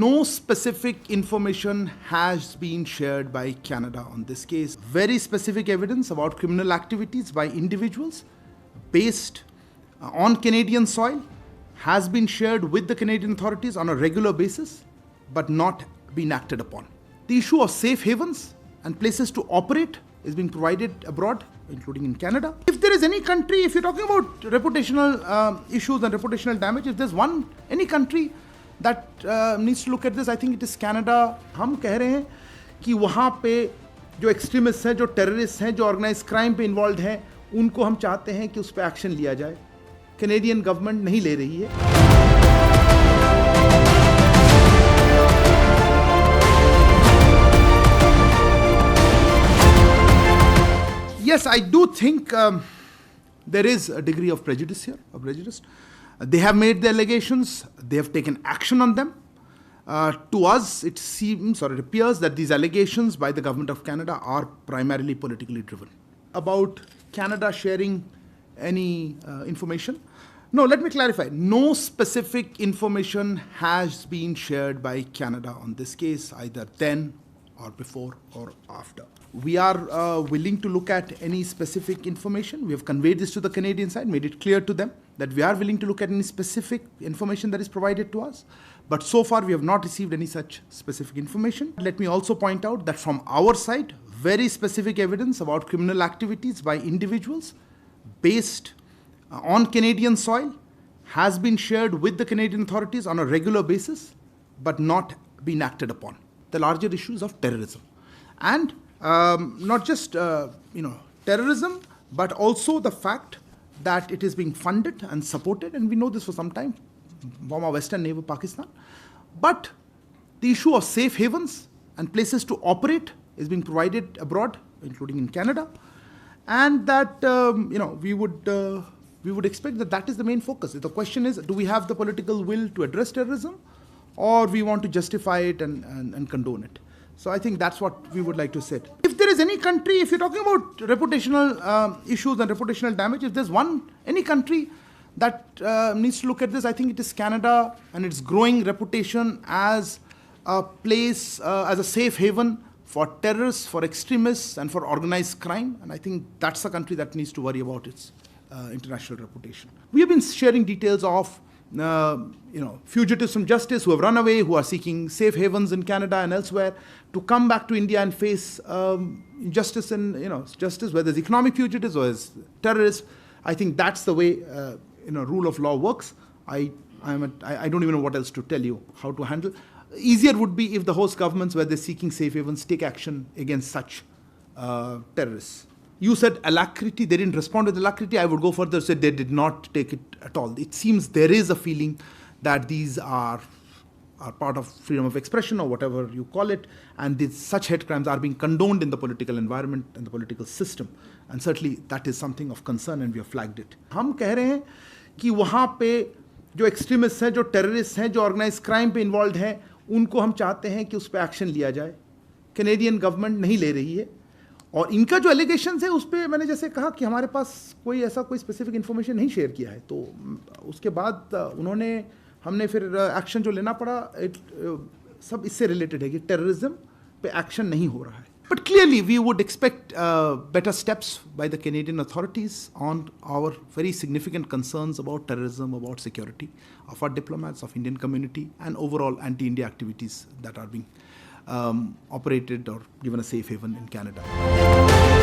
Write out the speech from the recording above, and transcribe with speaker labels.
Speaker 1: No specific information has been shared by Canada on this case. Very specific evidence about criminal activities by individuals based on Canadian soil has been shared with the Canadian authorities on a regular basis, but not been acted upon. The issue of safe havens and places to operate is being provided abroad, including in Canada. If there is any country, if you're talking about reputational issues and reputational damage, if there's any country that needs to look at this, I think it is Canada. हम कह रहे हैं कि वहाँ पे जो extremists हैं, जो terrorists हैं, जो organized crime पे involved हैं, उनको हम चाहते हैं कि उस पे action लिया जाए. Canadian government नहीं ले रही है. Yes, I do think there is a degree of prejudice here, They have made the allegations, they have taken action on them. To us, it seems or it appears that these allegations by the Government of Canada are primarily politically driven. About Canada sharing any information? No, let me clarify. No specific information has been shared by Canada on this case, either then or before or after. We are willing to look at any specific information. We have conveyed this to the Canadian side, made it clear to them that we are willing to look at any specific information that is provided to us. But so far, we have not received any such specific information. Let me also point out that from our side, very specific evidence about criminal activities by individuals based on Canadian soil has been shared with the Canadian authorities on a regular basis, but not been acted upon. The larger issues of terrorism. And not just terrorism, but also the fact that it is being funded and supported, and we know this for some time from our western neighbor Pakistan. But the issue of safe havens and places to operate is being provided abroad, including in Canada, and that we would expect that is the main focus. The question is, do we have the political will to address terrorism, or we want to justify it and condone it? So I think that's what we would like to say. If there is any country, if you're talking about reputational issues and reputational damage, if there's any country that needs to look at this, I think it is Canada and its growing reputation as a place, as a safe haven for terrorists, for extremists, and for organized crime. And I think that's a country that needs to worry about its international reputation. We have been sharing details of fugitives from justice who have run away, who are seeking safe havens in Canada and elsewhere, to come back to India and face justice justice, whether it's economic fugitives or as terrorists. I think that's the way rule of law works. I don't even know what else to tell you how to handle. Easier would be if the host governments, where they're seeking safe havens, take action against such terrorists. You said alacrity, they didn't respond with alacrity. I would go further, say they did not take it at all. It seems there is a feeling that these are part of freedom of expression or whatever you call it, and such hate crimes are being condoned in the political environment and the political system. And certainly that is something of concern, and we have flagged it. हम कह रहे हैं कि वहाँ पे जो extremists हैं, जो terrorists हैं, जो organized crime पे involved हैं, उनको हम चाहते हैं कि उस पे action लिया जाए. Canadian government नहीं ले रही है. और इनका जो एलिगेशंस है उस पर मैंने जैसे कहा कि हमारे पास कोई स्पेसिफिक इन्फॉर्मेशन नहीं शेयर किया है, तो उसके बाद हमने फिर एक्शन जो लेना पड़ा सब इससे रिलेटेड है कि टेररिज्म पे एक्शन नहीं हो रहा है. But clearly we would expect better steps by the Canadian authorities on our very significant concerns about terrorism, about security of our diplomats, of Indian community, and overall anti India activities that are being operated or given a safe haven in Canada.